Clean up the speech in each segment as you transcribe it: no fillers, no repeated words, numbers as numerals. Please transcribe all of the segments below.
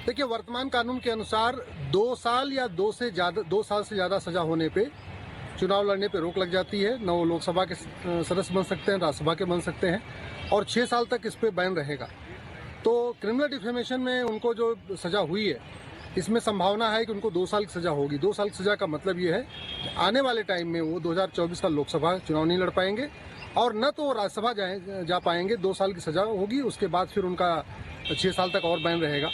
देखिए, वर्तमान कानून के अनुसार 2 साल या 2 साल से ज़्यादा सजा होने पे चुनाव लड़ने पे रोक लग जाती है। न वो लोकसभा के सदस्य बन सकते हैं, राज्यसभा के बन सकते हैं, और 6 साल तक इस पे बैन रहेगा। तो क्रिमिनल डिफेमेशन में उनको जो सजा हुई है, इसमें संभावना है कि उनको 2 साल की सजा होगी। 2 साल की सजा का मतलब ये है कि आने वाले टाइम में वो 2024 का लोकसभा चुनाव नहीं लड़ पाएंगे और न तो वो राज्यसभा जा पाएंगे। 2 साल की सजा होगी, उसके बाद फिर उनका 6 साल तक और बैन रहेगा।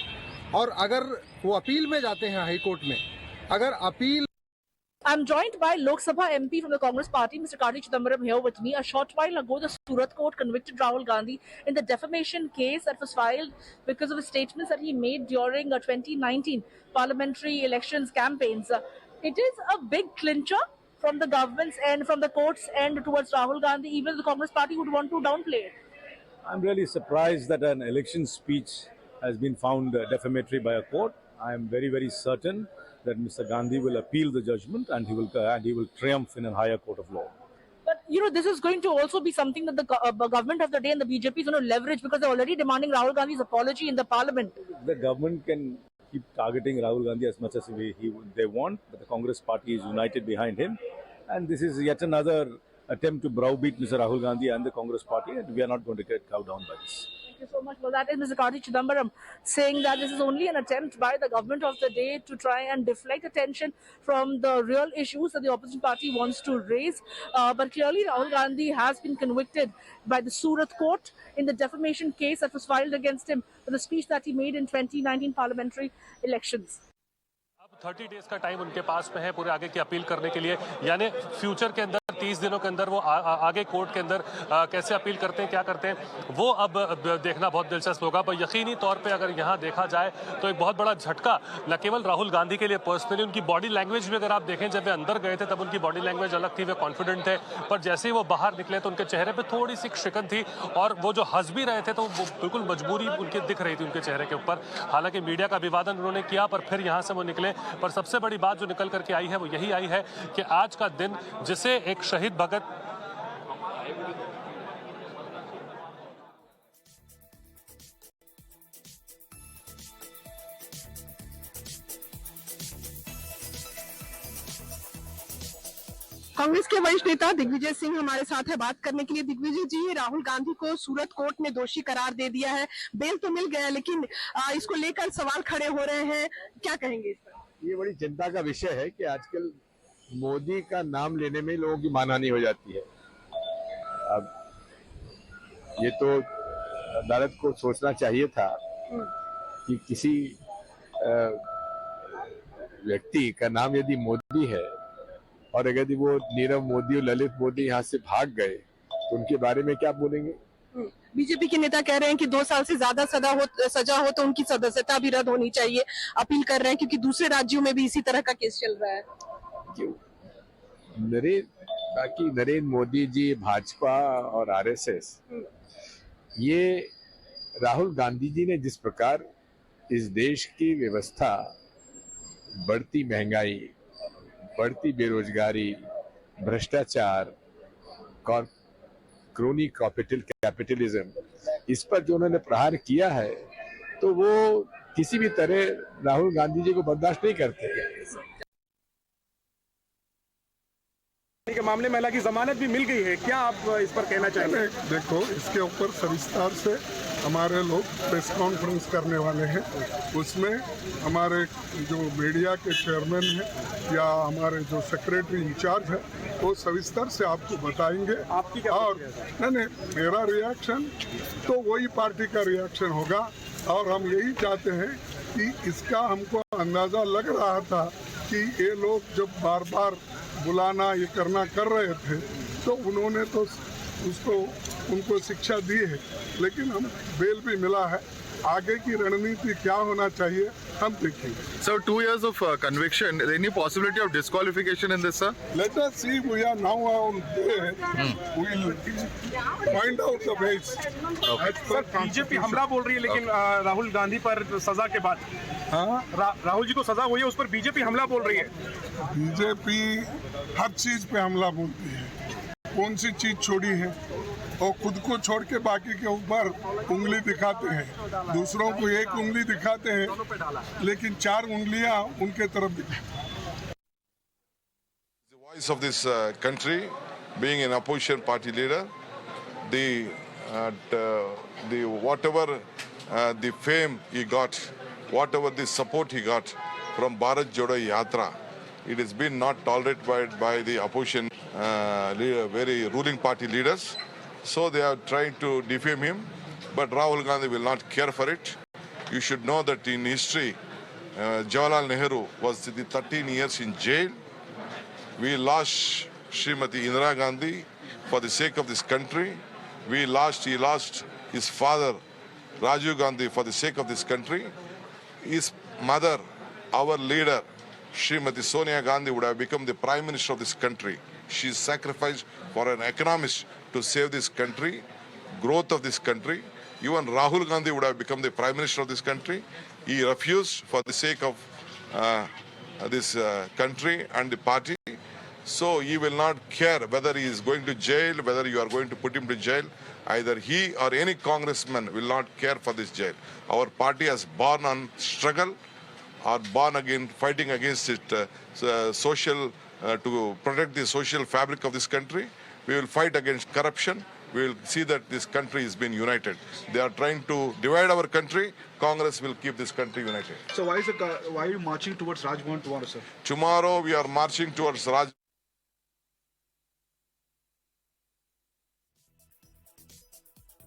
और अगर वो अपील में जाते हैं हाई कोर्ट में, अगर appeal I'm joined by Lok Sabha MP from the Congress Party, Mr. Karti Chidambaram, here with me. A short while ago, the Surat court convicted Rahul Gandhi in the defamation case that was filed because of the statements that he made during 2019 parliamentary elections campaigns. It is a big clincher from the government's end, from the court's end towards Rahul Gandhi. Even the Congress Party would want to downplay it. I'm really surprised that an election speech has been found defamatory by a court. I am very, very certain that Mr. Gandhi will appeal the judgment and he will triumph in a higher court of law. But this is going to also be something that the government of the day and the BJP is going to leverage, because they're already demanding Rahul Gandhi's apology in the parliament. The government can keep targeting Rahul Gandhi as much as they want, but the Congress party is united behind him, and this is yet another attempt to browbeat Mr. Rahul Gandhi and the Congress party, and we are not going to get cowed down by this. Thank you so much. Well, that is Mr. Karti Chidambaram saying that this is only an attempt by the government of the day to try and deflect attention from the real issues that the opposition party wants to raise. But clearly, Rahul Gandhi has been convicted by the Surat court in the defamation case that was filed against him for the speech that he made in 2019 parliamentary elections. 30 days का time उनके पास में है पूरे आगे की appeal करने के लिए, यानी फ्यूचर के अंदर 30 दिनों के अंदर वो आगे कोर्ट के अंदर कैसे अपील करते हैं, क्या करते हैं, वो अब देखना बहुत दिलचस्प होगा। पर यकीनी तौर पे अगर यहाँ देखा जाए तो एक बहुत बड़ा झटका न केवल राहुल गांधी के लिए पर्सनली, उनकी बॉडी लैंग्वेज भी अगर आप देखें, जब वे अंदर गए थे तब उनकी बॉडी लैंग्वेज अलग थी, वे कॉन्फिडेंट थे, पर जैसे ही वो बाहर निकले तो उनके चेहरे पर थोड़ी सी शिकन थी और वो जो हंस भी रहे थे तो वो बिल्कुल मजबूरी उनकी दिख रही थी उनके चेहरे के ऊपर। हालांकि मीडिया का अभिवादन उन्होंने किया पर फिर यहाँ से वो निकले। पर सबसे बड़ी बात जो निकल करके आई है वो यही आई है कि आज का दिन, जिसे एक शहीद भगत कांग्रेस के वरिष्ठ नेता दिग्विजय सिंह हमारे साथ है बात करने के लिए। दिग्विजय जी, राहुल गांधी को सूरत कोर्ट ने दोषी करार दे दिया है, बेल तो मिल गया, लेकिन इसको लेकर सवाल खड़े हो रहे हैं, क्या कहेंगे इस पर? ये बड़ी चिंता का विषय है कि आजकल मोदी का नाम लेने में लोगों की मानहानि हो जाती है। अब ये तो अदालत को सोचना चाहिए था कि किसी व्यक्ति का नाम यदि मोदी है और अगर वो नीरव मोदी और ललित मोदी यहाँ से भाग गए तो उनके बारे में क्या बोलेंगे? बीजेपी के नेता कह रहे हैं कि 2 साल से ज्यादा सजा हो तो उनकी सदस्यता भी रद्द होनी चाहिए, अपील कर रहे हैं, क्योंकि दूसरे राज्यों में भी इसी तरह का केस चल रहा है। नरेंद्र मोदी जी, भाजपा और आरएसएस, ये राहुल गांधी जी ने जिस प्रकार इस देश की व्यवस्था, बढ़ती महंगाई, बढ़ती बेरोजगारी, भ्रष्टाचार, क्रोनी कैपिटलिज्म, इस पर जो उन्होंने प्रहार किया है, तो वो किसी भी तरह राहुल गांधी जी को बर्दाश्त नहीं करते। के मामले में हालांकि जमानत भी मिल गई है, क्या आप इस पर कहना चाहेंगे? देखो, इसके ऊपर सविस्तार से हमारे लोग प्रेस कॉन्फ्रेंस करने वाले हैं। उसमें हमारे जो मीडिया के चेयरमैन हैं या हमारे जो सेक्रेटरी इंचार्ज है वो सविस्तर से आपको बताएंगे। आपकी क्या? और नहीं, मेरा रिएक्शन तो वही पार्टी का रिएक्शन होगा, और हम यही चाहते हैं कि इसका हमको अंदाज़ा लग रहा था कि ये लोग जब बार बार बुलाना ये करना कर रहे थे तो उन्होंने तो उनको शिक्षा दी है, लेकिन हम बेल भी मिला है। आगे की रणनीति क्या होना चाहिए हम देखेंगे। So 2 years of conviction, any possibility of disqualification in this, sir? Let us see. We are now on there. We will find out the ways. Sir, BJP हमला बोल रही है, लेकिन राहुल गांधी पर सजा के बाद, राहुल जी को सजा हुई है, उस पर बीजेपी हमला बोल रही है। बीजेपी हर चीज पे हमला बोलती है। कौन सी चीज छोड़ी है? और खुद को छोड़ के बाकी के ऊपर उंगली दिखाते हैं, दूसरों को एक उंगली दिखाते हैं लेकिन 4 उंगलियां उनके तरफ दिखाते हैं। The voice of this country, being an opposition party leader, the whatever the fame he got, whatever the support he got from Bharat Jodo Yatra, it has been not tolerated by the opposition very ruling party leaders. So they are trying to defame him, but Rahul Gandhi will not care for it. You should know that in history, Jawaharlal Nehru was 13 years in jail. We lost Srimati Indira Gandhi for the sake of this country. He lost his father, Rajiv Gandhi, for the sake of this country. His mother, our leader, Srimati Sonia Gandhi, would have become the Prime Minister of this country. She sacrificed for an economist to save this country, growth of this country. Even Rahul Gandhi would have become the Prime Minister of this country. He refused for the sake of this country and the party. So he will not care whether he is going to jail, whether you are going to put him to jail. Either he or any congressman will not care for this jail. Our party has born on struggle, or born again fighting against it, to protect the social fabric of this country. We will fight against corruption. We will see that this country has been united. They are trying to divide our country. Congress will keep this country united. So why are you marching towards Rajbhavan tomorrow, sir? Tomorrow we are marching towards Raj.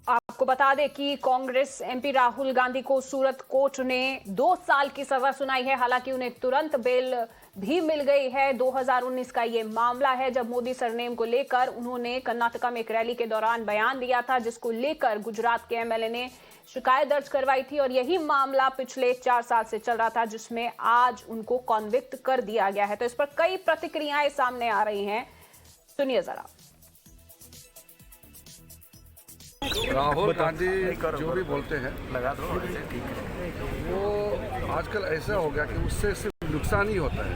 आपको बता दें कि Congress MP Rahul Gandhi को सूरत court ने 2 साल की सजा सुनाई है। हालांकि उन्हें तुरंत बेल भी मिल गई है। 2019 का ये मामला है जब मोदी सरनेम को लेकर उन्होंने कर्नाटका में एक रैली के दौरान बयान दिया था, जिसको लेकर गुजरात के एमएलए ने शिकायत दर्ज करवाई थी और यही मामला पिछले 4 साल से चल रहा था, जिसमें आज उनको कॉन्विक्ट कर दिया गया है। तो इस पर कई प्रतिक्रियाएं सामने आ रही हैं, सुनिए जरा। राहुल गांधी जो भी बोलते हैं वो आजकल ऐसा हो गया कि उससे सिर्फ नुकसान ही होता है।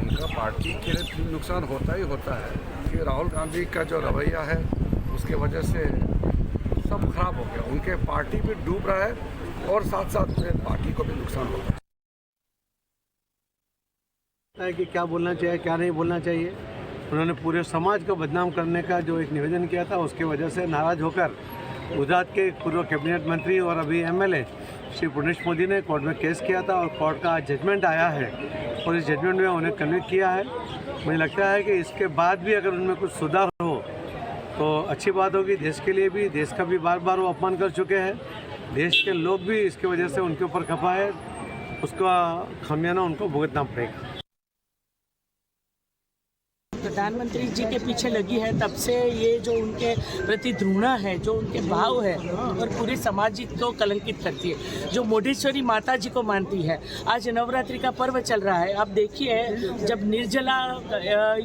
उनका पार्टी के लिए नुकसान होता ही होता है कि राहुल गांधी का जो रवैया है उसके वजह से सब खराब हो गया। उनके पार्टी भी डूब रहा है और साथ साथ में पार्टी को भी नुकसान होता है कि क्या बोलना चाहिए क्या नहीं बोलना चाहिए। उन्होंने पूरे समाज को बदनाम करने का जो एक निवेदन किया था, उसके वजह से नाराज होकर गुजरात के पूर्व कैबिनेट मंत्री और अभी एमएलए श्री पुनीश मोदी ने कोर्ट में केस किया था और कोर्ट का जजमेंट आया है और इस जजमेंट में उन्हें कन्विक्ट किया है। मुझे लगता है कि इसके बाद भी अगर उनमें कुछ सुधार हो तो अच्छी बात होगी। देश के लिए भी, देश का भी बार बार वो अपमान कर चुके हैं। देश के लोग भी इसकी वजह से उनके ऊपर खफा है, उसका खामियाना उनको भुगतना पड़ेगा। प्रधानमंत्री जी के पीछे लगी है तब से ये जो उनके प्रति घृणा है, जो उनके भाव है और पूरे समाज को कलंकित करती है, जो मोडेश्वरी माता जी को मानती है। आज नवरात्रि का पर्व चल रहा है, आप देखिए जब निर्जला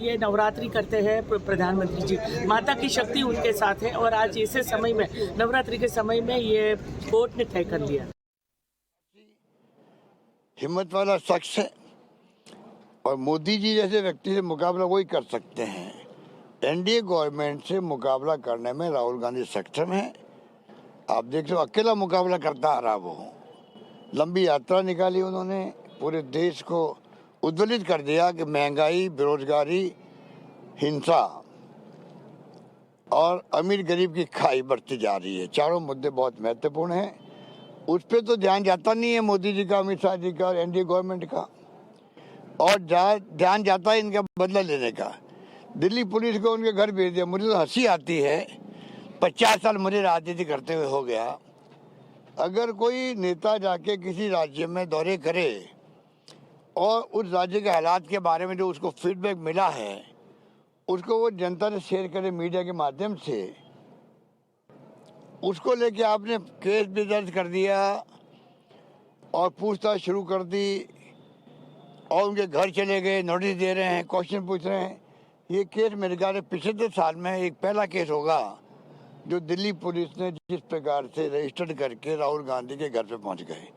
ये नवरात्रि करते हैं प्रधानमंत्री जी, माता की शक्ति उनके साथ है और आज ऐसे समय में, नवरात्रि के समय में ये कोर्ट ने तय कर लिया। हिम्मत वाला शख्स है और मोदी जी जैसे व्यक्ति से मुकाबला वही कर सकते हैं। एनडीए गवर्नमेंट से मुकाबला करने में राहुल गांधी सक्षम है। आप देख लो, अकेला मुकाबला करता आ रहा वो। लंबी यात्रा निकाली उन्होंने, पूरे देश को उद्वेलित कर दिया कि महंगाई, बेरोजगारी, हिंसा और अमीर गरीब की खाई बढ़ती जा रही है। चारों मुद्दे बहुत महत्वपूर्ण हैं। उस पर तो ध्यान जाता नहीं है मोदी जी का, अमित शाह जी का और एनडीए गवर्नमेंट का, और ध्यान जाता है इनका बदला लेने का। दिल्ली पुलिस को उनके घर भेज दिया। मुझे तो हंसी आती है, 50 साल मुझे राजनीति करते हुए हो गया। अगर कोई नेता जाके किसी राज्य में दौरे करे और उस राज्य के हालात के बारे में जो उसको फीडबैक मिला है उसको वो जनता से शेयर करे मीडिया के माध्यम से, उसको लेके आपने केस भी दर्ज कर दिया और पूछताछ शुरू कर दी और उनके घर चले गए, नोटिस दे रहे हैं, क्वेश्चन पूछ रहे हैं। ये केस मेरे ख्याल से पिछले साल में एक पहला केस होगा जो दिल्ली पुलिस ने जिस प्रकार से रजिस्टर्ड करके राहुल गांधी के घर पे पहुंच गए।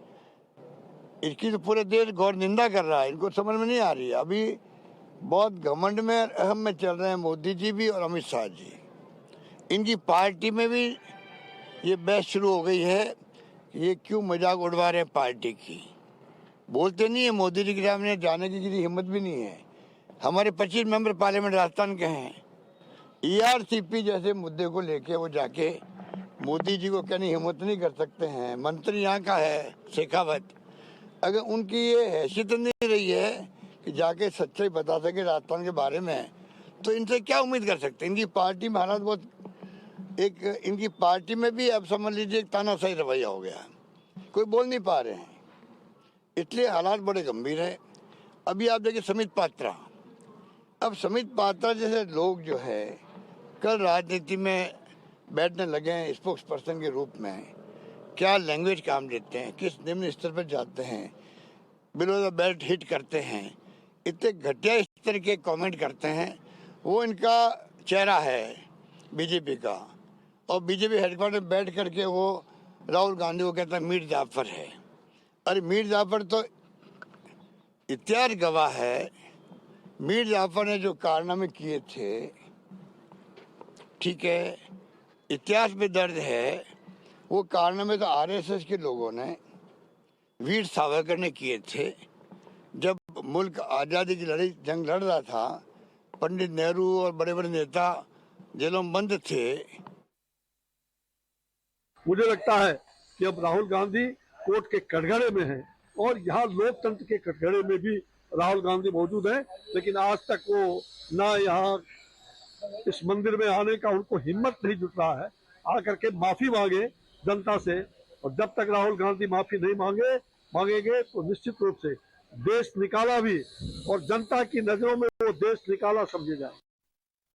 इसकी तो पूरे देश गौर निंदा कर रहा है, इनको समझ में नहीं आ रही। अभी बहुत घमंड में, अहम में चल रहे हैं मोदी जी भी और अमित शाह जी। इनकी पार्टी में भी ये बहस शुरू हो गई है कि ये क्यों मजाक उड़वा रहे हैं पार्टी की। बोलते नहीं है मोदी जी के सामने जाने की किसी हिम्मत भी नहीं है। हमारे 25 मेंबर पार्लियामेंट राजस्थान के हैं। ERCP जैसे मुद्दे को लेके वो जाके मोदी जी को कहने हिम्मत नहीं कर सकते हैं। मंत्री यहाँ का है शेखावत, अगर उनकी ये हैसियत नहीं रही है कि जाके सच्चाई बता सके राजस्थान के बारे में, तो इनसे क्या उम्मीद कर सकते हैं। इनकी पार्टी में हालात बहुत इनकी पार्टी में भी अब समझ लीजिए एक तानाशाही रवैया हो गया, कोई बोल नहीं पा रहे हैं, इसलिए हालात बड़े गंभीर है। अभी आप देखिए समित पात्रा, अब समित पात्रा जैसे लोग जो है कल राजनीति में बैठने लगे हैं स्पोक्स पर्सन के रूप में, क्या लैंग्वेज काम देते हैं, किस निम्न स्तर पर जाते हैं, बिलो द बेल्ट हिट करते हैं, इतने घटिया स्तर के कमेंट करते हैं। वो इनका चेहरा है बीजेपी का, और बीजेपी हेडक्वार्टर में बैठ करके वो राहुल गांधी को कहता है मीर जाफर है। अरे मीर जाफर तो इतिहास गवाह है, मीर जाफर ने जो कारनामे किए थे, ठीक है, इतिहास में दर्ज है, वो कारनामे तो RSS के लोगों ने, वीर सावरकर ने किए थे। जब मुल्क आज़ादी की लड़ाई जंग लड़ रहा था, पंडित नेहरू और बड़े बड़े नेता जेलों में बंद थे। मुझे लगता है कि अब राहुल गांधी कोर्ट के कटघरे में हैं, और यहाँ लोकतंत्र के कटघरे में भी राहुल गांधी मौजूद हैं, लेकिन आज तक वो ना यहाँ इस मंदिर में आने का उनको हिम्मत नहीं जुट रहा है आकर के माफी मांगे जनता से। और जब तक राहुल गांधी माफी नहीं मांगेंगे तो निश्चित रूप से देश निकाला भी, और जनता की नजरों में वो देश निकाला समझे जाए।